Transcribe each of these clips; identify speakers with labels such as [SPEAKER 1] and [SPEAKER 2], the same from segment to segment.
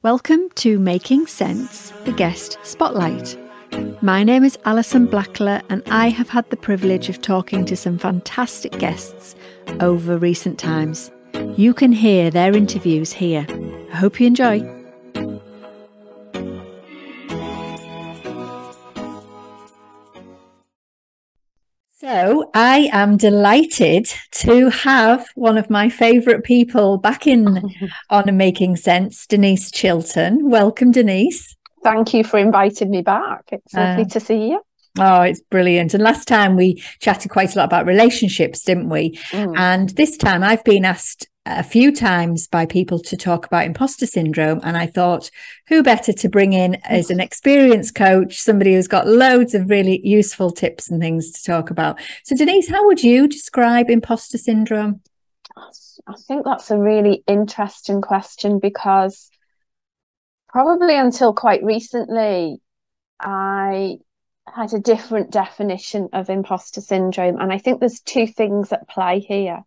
[SPEAKER 1] Welcome to Making Sense, the Guest Spotlight. My name is Alison Blackler and I have had the privilege of talking to some fantastic guests over recent times. You can hear their interviews here. I hope you enjoy. So I am delighted to have one of my favourite people back in on Making Sense, Denise Chilton. Welcome, Denise.
[SPEAKER 2] Thank you for inviting me back. It's lovely to see you.
[SPEAKER 1] Oh, it's brilliant. And last time we chatted quite a lot about relationships, didn't we? And this time I've been asked a few times by people to talk about imposter syndrome. And I thought, who better to bring in as an experienced coach, somebody who's got loads of really useful tips and things to talk about. So Denise, how would you describe imposter syndrome?
[SPEAKER 2] I think that's a really interesting question because probably until quite recently, I had a different definition of imposter syndrome. And I think there's two things at play here.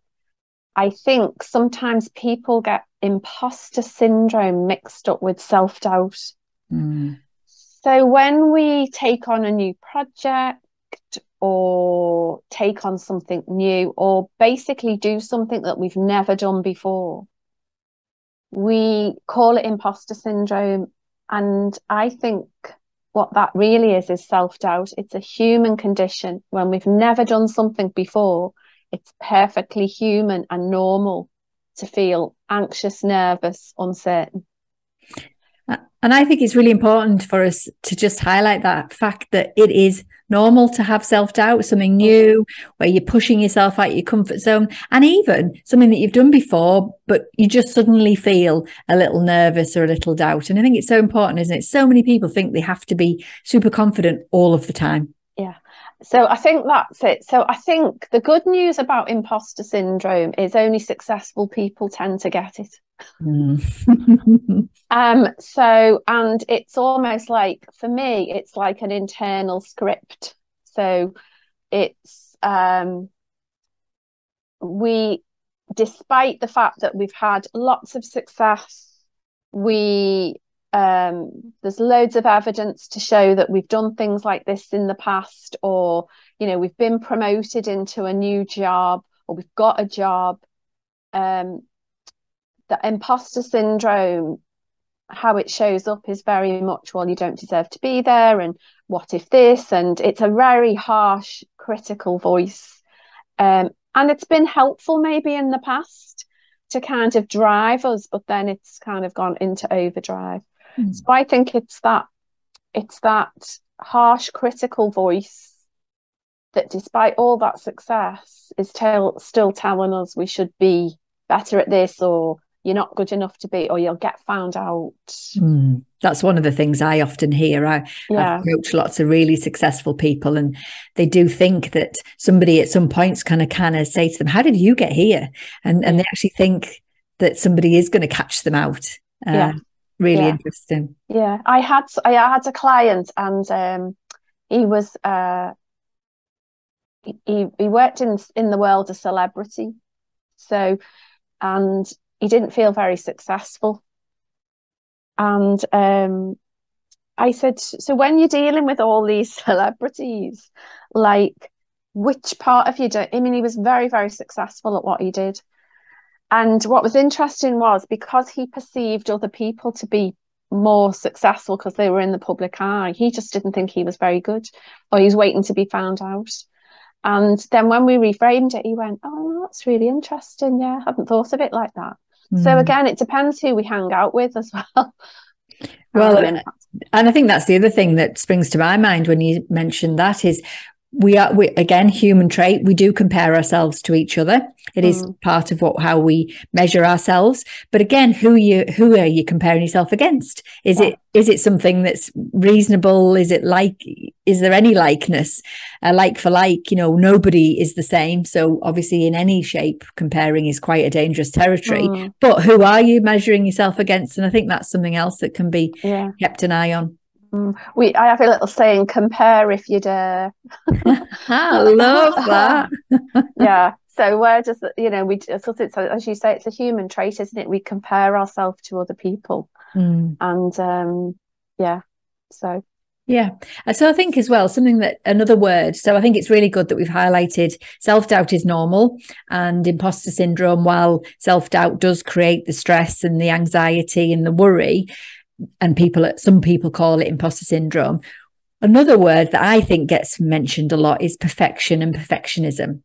[SPEAKER 2] I think sometimes people get imposter syndrome mixed up with self-doubt. So when we take on a new project or take on something new or basically do something that we've never done before, we call it imposter syndrome. And I think what that really is self-doubt. It's a human condition. When we've never done something before, it's perfectly human and normal to feel anxious, nervous, uncertain.
[SPEAKER 1] And I think it's really important for us to just highlight that fact that it is normal to have self-doubt, something new, where you're pushing yourself out of your comfort zone, and even something that you've done before, but you just suddenly feel a little nervous or a little doubt. And I think it's so important, isn't it? So many people think they have to be super confident all of the time.
[SPEAKER 2] Yeah. So I think that's it. So I think the good news about imposter syndrome is only successful people tend to get it. And it's almost like, for me, it's like an internal script. So it's despite the fact that we've had lots of success, there's loads of evidence to show that we've done things like this in the past, or we've been promoted into a new job, or we've got a job. The imposter syndrome, how it shows up is very much, well, you don't deserve to be there, and what if this? And it's a very harsh, critical voice. And it's been helpful maybe in the past to kind of drive us, but then it's kind of gone into overdrive. So I think it's that harsh, critical voice that, despite all that success, is still telling us we should be better at this, or you're not good enough to be, or you'll get found out.
[SPEAKER 1] That's one of the things I often hear. I've coached lots of really successful people, and they do think that somebody at some points kind of say to them, how did you get here? And they actually think that somebody is going to catch them out. Really interesting.
[SPEAKER 2] Yeah, I had a client, and he was he worked in the world of celebrity, and he didn't feel very successful. And I said, so when you're dealing with all these celebrities, like, which part of you do? I mean, he was very, very successful at what he did. And what was interesting was, because he perceived other people to be more successful because they were in the public eye, he just didn't think he was very good, or he was waiting to be found out. And then when we reframed it, he went, oh, that's really interesting. Yeah, I hadn't thought of it like that. So again, it depends who we hang out with as well.
[SPEAKER 1] Well, and I think that's the other thing that springs to my mind when you mentioned that is, we again, human trait, we do compare ourselves to each other. It is part of how we measure ourselves. But again, who are you comparing yourself against? Is it something that's reasonable? Is there any likeness? Like for like, nobody is the same. So obviously in any shape, comparing is quite a dangerous territory. But who are you measuring yourself against? And I think that's something else that can be kept an eye on.
[SPEAKER 2] I have a little saying, compare if you dare.
[SPEAKER 1] I love that.
[SPEAKER 2] Yeah. So where does you know, as you say, it's a human trait, isn't it? We compare ourselves to other people. And yeah, so
[SPEAKER 1] yeah. So I think as well, another word. So I think it's really good that we've highlighted self-doubt is normal, and imposter syndrome, while self-doubt does create the stress and the anxiety and the worry, and some people call it imposter syndrome. Another word that I think gets mentioned a lot is perfection and perfectionism.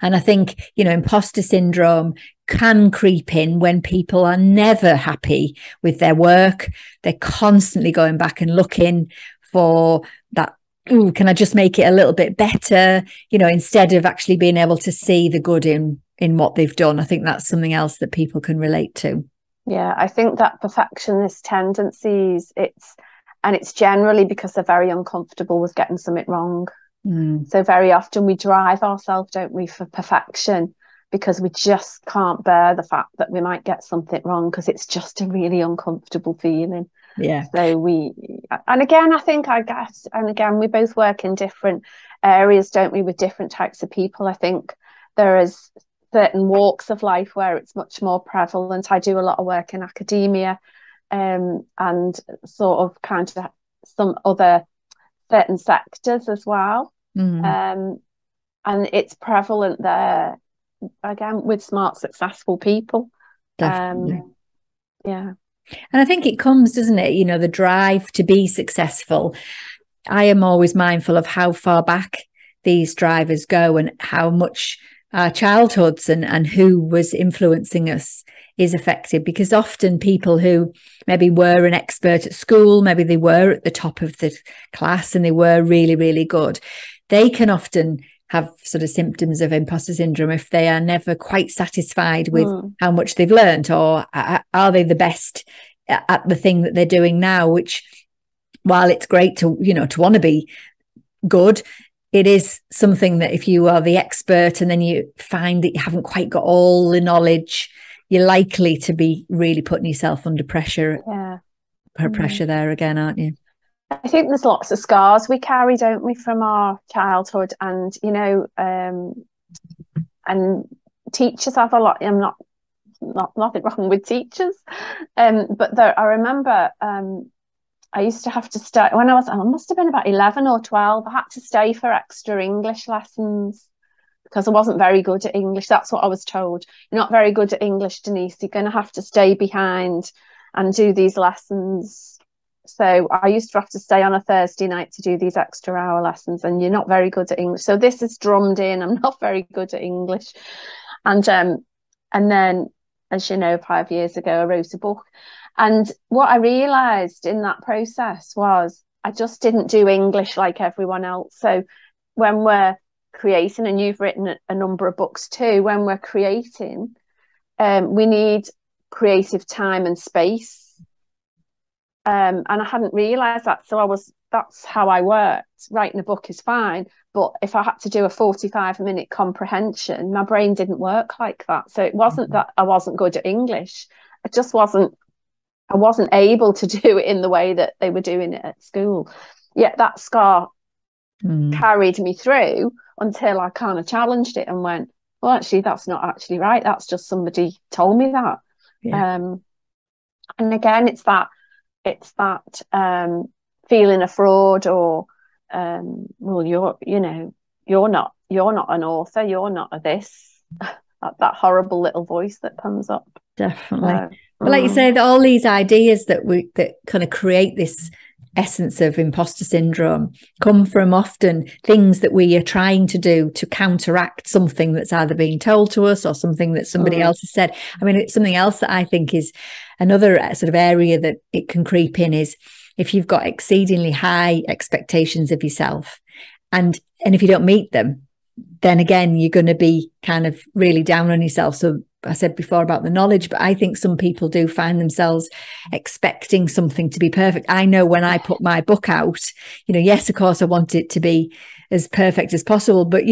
[SPEAKER 1] And I think, imposter syndrome can creep in when people are never happy with their work. They're constantly going back and looking for that, can I just make it a little bit better? Instead of actually being able to see the good in what they've done. I think that's something else that people can relate to.
[SPEAKER 2] Yeah, I think that perfectionist tendencies, it's generally because they're very uncomfortable with getting something wrong. So very often we drive ourselves, don't we, for perfection, because we just can't bear the fact that we might get something wrong, because it's just a really uncomfortable feeling.
[SPEAKER 1] Yeah.
[SPEAKER 2] So we both work in different areas, don't we, with different types of people. I think there is certain walks of life where it's much more prevalent. I do a lot of work in academia, and sort of kind of some other certain sectors as well. And it's prevalent there again with smart, successful people.
[SPEAKER 1] Definitely.
[SPEAKER 2] Yeah.
[SPEAKER 1] And I think it comes, doesn't it, the drive to be successful. I am always mindful of how far back these drivers go, and how much our childhoods and who was influencing us is affected, because often people who maybe were an expert at school, maybe they were at the top of the class and they were really, really good, they can often have sort of symptoms of imposter syndrome if they are never quite satisfied with how much they've learned, or are they the best at the thing that they're doing now, which, while it's great to want to be good, it is something that if you are the expert and then you find that you haven't quite got all the knowledge, you're likely to be really putting yourself under pressure. Pressure there again, aren't you?
[SPEAKER 2] I think there's lots of scars we carry, don't we, from our childhood, and and teachers have a lot. I'm not nothing wrong with teachers, but I remember I used to have to stay when I must have been about 11 or 12. I had to stay for extra English lessons because I wasn't very good at English. That's what I was told. You're not very good at English, Denise. You're going to have to stay behind and do these lessons. So I used to have to stay on a Thursday night to do these extra hour lessons, and you're not very good at English. So this is drummed in. I'm not very good at English. And then, as you know, 5 years ago, I wrote a book. And what I realised in that process was I just didn't do English like everyone else. So when we're creating, and you've written a number of books too, when we're creating, we need creative time and space. And I hadn't realised that. So that's how I worked. Writing a book is fine. But if I had to do a 45-minute comprehension, my brain didn't work like that. So it wasn't that I wasn't good at English. I wasn't able to do it in the way that they were doing it at school. Yet that scar carried me through until I kind of challenged it and went, well, actually, that's not actually right. That's just somebody told me that. Yeah. And again, it's that feeling a fraud, or well, you're not an author, you're not a this, that horrible little voice that comes up.
[SPEAKER 1] Definitely. But like you say, all these ideas that kind of create this essence of imposter syndrome come from often things that we are trying to do to counteract something that's either being told to us or something that somebody else has said. I mean, it's something else that I think is another sort of area that it can creep in is if you've got exceedingly high expectations of yourself, and if you don't meet them, then again, you're going to be kind of really down on yourself. So I said before about the knowledge, but I think some people do find themselves expecting something to be perfect. I know when I put my book out, yes, of course, I want it to be as perfect as possible, but,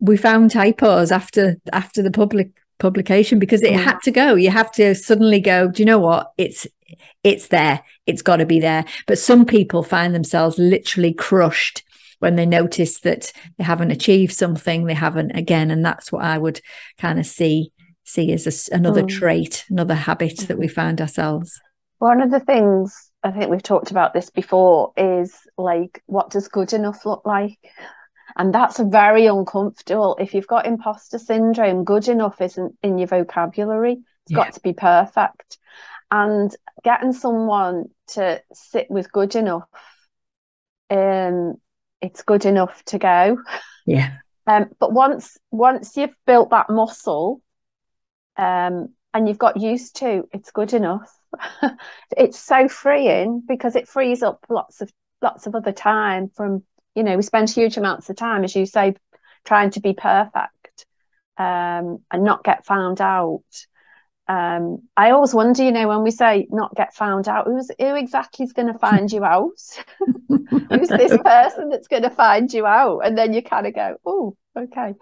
[SPEAKER 1] we found typos after the publication because it had to go. You have to suddenly go, do you know what? It's there. It's got to be there. But some people find themselves literally crushed when they notice that they haven't achieved something, they haven't again. And that's what I would kind of see as another trait, another habit that we find ourselves.
[SPEAKER 2] One of the things, I think we've talked about this before, is like, what does good enough look like? And that's very uncomfortable. If you've got imposter syndrome, good enough isn't in your vocabulary. It's got to be perfect. And getting someone to sit with good enough, it's good enough to go.
[SPEAKER 1] Yeah.
[SPEAKER 2] But once you've built that muscle, and you've got used to it's good enough, it's so freeing, because it frees up lots of other time from, we spend huge amounts of time, as you say, trying to be perfect, and not get found out. I always wonder, when we say not get found out, who exactly is going to find you out? Who's this person that's going to find you out? And then you kind of go, oh, okay.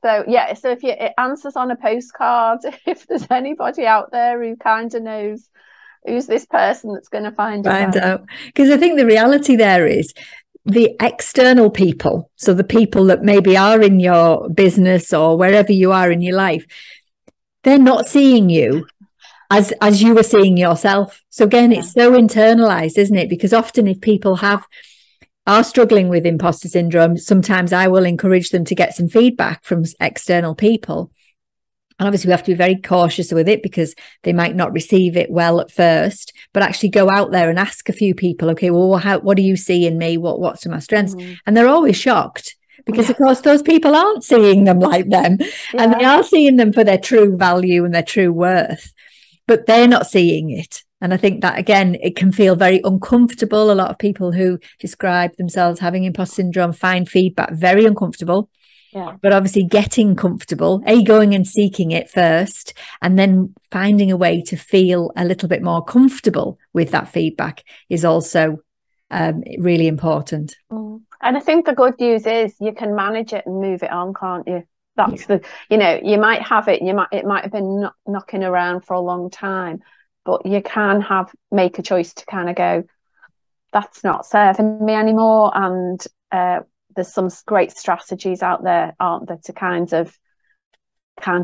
[SPEAKER 2] So if it answers on a postcard, if there's anybody out there who kind of knows who's this person that's going to find out.
[SPEAKER 1] Because I think the reality there is the external people, so the people that maybe are in your business or wherever you are in your life, they're not seeing you as you were seeing yourself. So again, it's so internalized, isn't it? Because often if people are struggling with imposter syndrome, sometimes I will encourage them to get some feedback from external people. And obviously we have to be very cautious with it, because they might not receive it well at first, but actually go out there and ask a few people, okay, well, what do you see in me? What's my strengths? And they're always shocked, because of course those people aren't seeing them like them, and they are seeing them for their true value and their true worth, but they're not seeing it. And I think that, again, it can feel very uncomfortable. A lot of people who describe themselves having imposter syndrome find feedback very uncomfortable. But obviously getting comfortable, going and seeking it first, and then finding a way to feel a little bit more comfortable with that feedback is also really important.
[SPEAKER 2] And I think the good news is you can manage it and move it on, can't you? That's you might have it, it might have been knocking around for a long time, but you can make a choice to kind of go, that's not serving me anymore. And there's some great strategies out there, aren't there, to kind of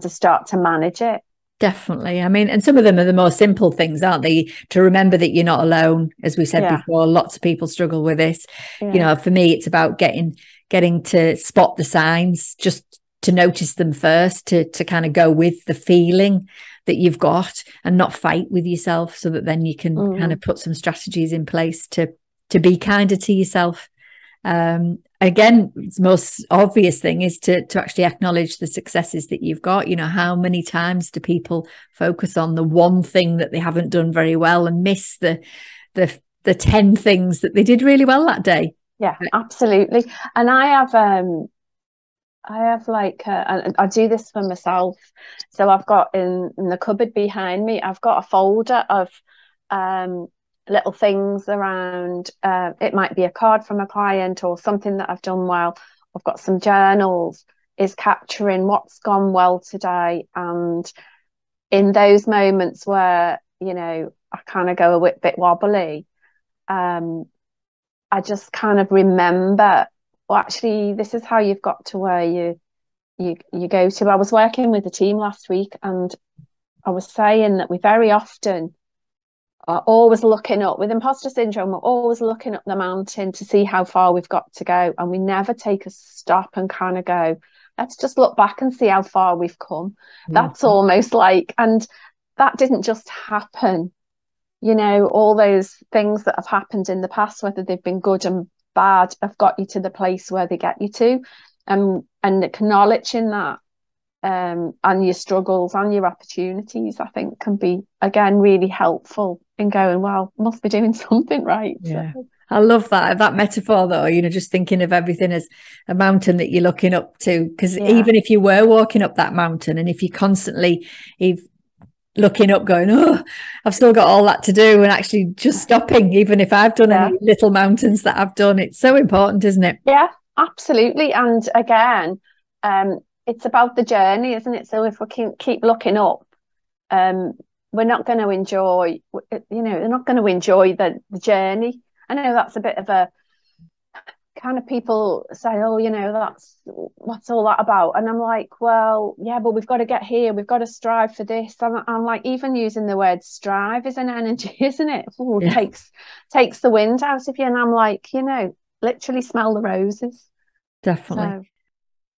[SPEAKER 2] start to manage it.
[SPEAKER 1] Definitely. I mean, and some of them are the more simple things, aren't they? To remember that you're not alone. As we said before, lots of people struggle with this. For me, it's about getting to spot the signs, just to notice them first, to kind of go with the feeling that you've got and not fight with yourself, so that then you can kind of put some strategies in place to be kinder to yourself. Again, the most obvious thing is to actually acknowledge the successes that you've got. How many times do people focus on the one thing that they haven't done very well and miss the 10 things that they did really well that day?
[SPEAKER 2] Yeah, absolutely. And I have like, and I do this for myself. So I've got in the cupboard behind me, I've got a folder of little things around. It might be a card from a client or something that I've done well. I've got some journals, is capturing what's gone well today. And in those moments where, I kind of go a bit wobbly, I just kind of remember, well, actually, this is how you've got to where you go to. I was working with a team last week, and I was saying that we very often are always looking up with imposter syndrome. We're always looking up the mountain to see how far we've got to go, and we never take a stop and kind of go, let's just look back and see how far we've come. That's almost like, and that didn't just happen. All those things that have happened in the past, whether they've been good and bad, have got you to the place where they get you to, and acknowledging that, and your struggles and your opportunities, I think, can be, again, really helpful in going, well, must be doing something right.
[SPEAKER 1] So. I love that metaphor, though, just thinking of everything as a mountain that you're looking up to, because even if you were walking up that mountain, and if you constantly looking up going, oh, I've still got all that to do, and actually just stopping, even if I've done any little mountains that I've done, it's so important, isn't it?
[SPEAKER 2] Yeah, absolutely. And again, it's about the journey, isn't it? So if we can keep looking up, we're not going to enjoy, we're not going to enjoy the journey. I know that's a bit of a kind of people say, oh, you know, that's what's all that about, and I'm like, well, yeah, but we've got to get here, we've got to strive for this. I'm like, even using the word strive is an energy, isn't it? Ooh,
[SPEAKER 1] Yeah.
[SPEAKER 2] takes the wind out of you. And I'm like, you know, literally smell the roses.
[SPEAKER 1] Definitely.
[SPEAKER 2] So,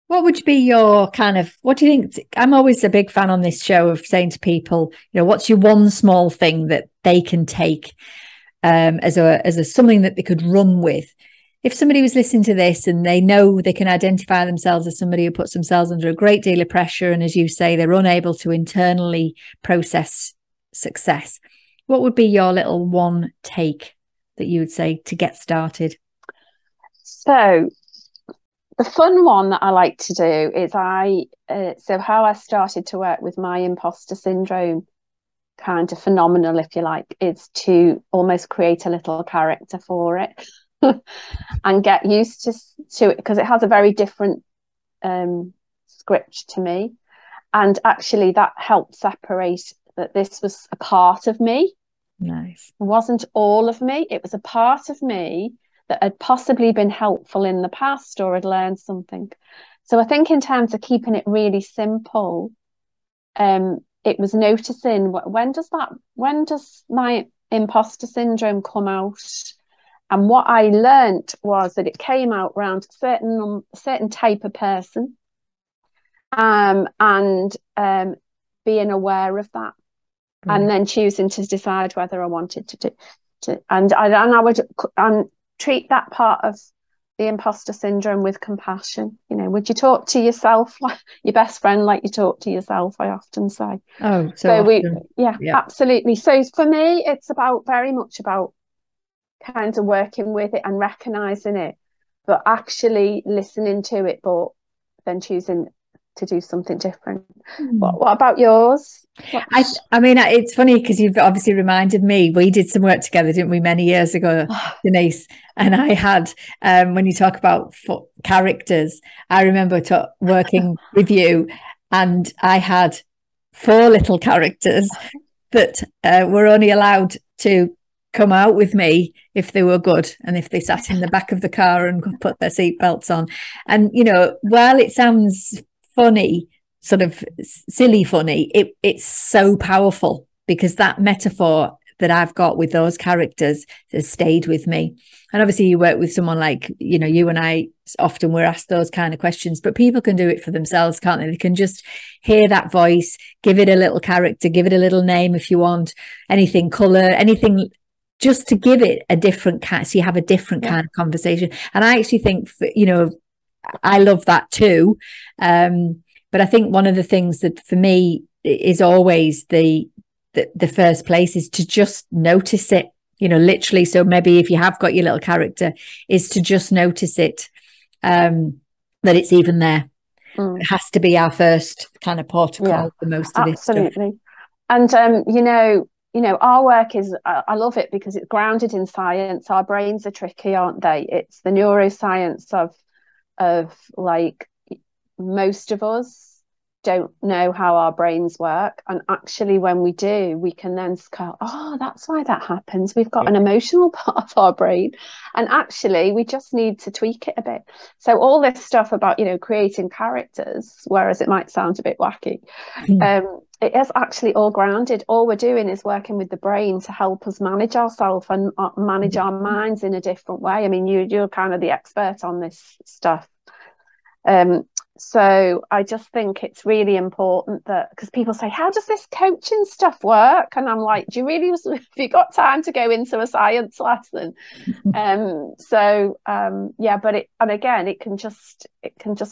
[SPEAKER 1] what would be your kind of, what do you think? I'm always a big fan on this show of saying to people, you know, what's your one small thing that they can take as a something that they could run with? If somebody was listening to this and they know they can identify themselves as somebody who puts themselves under a great deal of pressure, and as you say, they're unable to internally process success, what would be your little one take that you would say to get started?
[SPEAKER 2] So the fun one that I like to do is so how I started to work with my imposter syndrome kind of phenomenal, if you like, is to almost create a little character for it. And get used to it, because it has a very different script to me. And actually that helped separate that this was a part of me.
[SPEAKER 1] Nice.
[SPEAKER 2] It wasn't all of me. It was a part of me that had possibly been helpful in the past or had learned something. So I think in terms of keeping it really simple, it was noticing when does my imposter syndrome come out? And what I learned was that it came out around a certain type of person, and being aware of that, and then choosing to decide whether I wanted to do, and I would treat that part of the imposter syndrome with compassion. You know, would you talk to yourself like your best friend, like you talk to yourself? I often say.
[SPEAKER 1] Oh, so often.
[SPEAKER 2] Yeah, absolutely. So for me, it's very much about kind of working with it and recognizing it, but actually listening to it, but then choosing to do something different. What about yours?
[SPEAKER 1] I mean, it's funny because you've obviously reminded me, we did some work together, didn't we, many years ago, Denise? And I had, when you talk about characters, I remember working with you, and I had 4 little characters that were only allowed to come out with me if they were good and if they sat in the back of the car and put their seatbelts on. And, you know, while it sounds funny, sort of silly funny, it's so powerful, because that metaphor that I've got with those characters has stayed with me. And obviously you work with someone like, you know, you and I, often we're asked those kind of questions, but people can do it for themselves, can't they? They can just hear that voice, give it a little character, give it a little name if you want, anything, color, anything, just to give it a different kind, so you have a different kind of conversation. And I actually think, you know, I love that too. But I think one of the things that for me is always the first place is to just notice it, you know, literally. So maybe if you have got your little character, is to just notice it, that it's even there. It has to be our first kind of protocol for most of this stuff.
[SPEAKER 2] Absolutely. And you know, our work is, I love it because it's grounded in science. Our brains are tricky, aren't they? It's the neuroscience of like, most of us don't know how our brains work, and actually when we do, we can then go, oh, that's why that happens. We've got an emotional part of our brain, and actually we just need to tweak it a bit. So all this stuff about, you know, creating characters, whereas it might sound a bit wacky, it is actually all grounded. All we're doing is working with the brain to help us manage ourselves and manage our minds in a different way. I mean, you're kind of the expert on this stuff. So I just think it's really important that, because people say, how does this coaching stuff work? And I'm like, do you really, have you got time to go into a science lesson? Yeah, but it can just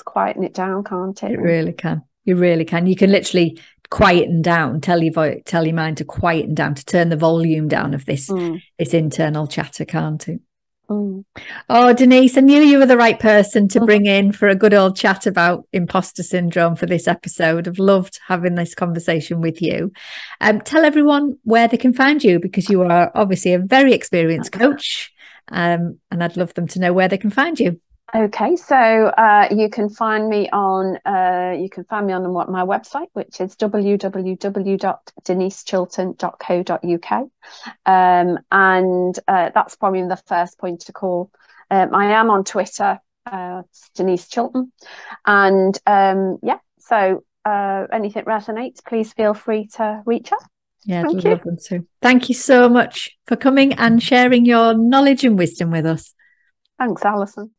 [SPEAKER 2] quieten it down, can't it?
[SPEAKER 1] It really can. You really can. You can literally quieten down, tell your mind to quieten down, to turn the volume down of this internal chatter, can't it? Oh, Denise, I knew you were the right person to bring in for a good old chat about imposter syndrome for this episode. I've loved having this conversation with you. Tell everyone where they can find you, because you are obviously a very experienced coach, and I'd love them to know where they can find you.
[SPEAKER 2] Okay, so you can find me on my website, which is www.denisechilton.co.uk, and that's probably the first point to call. I am on Twitter, it's Denise Chilton. And so anything resonates, please feel free to reach out.
[SPEAKER 1] Yeah, I'd love them to. Thank you so much for coming and sharing your knowledge and wisdom with us.
[SPEAKER 2] Thanks, Alison.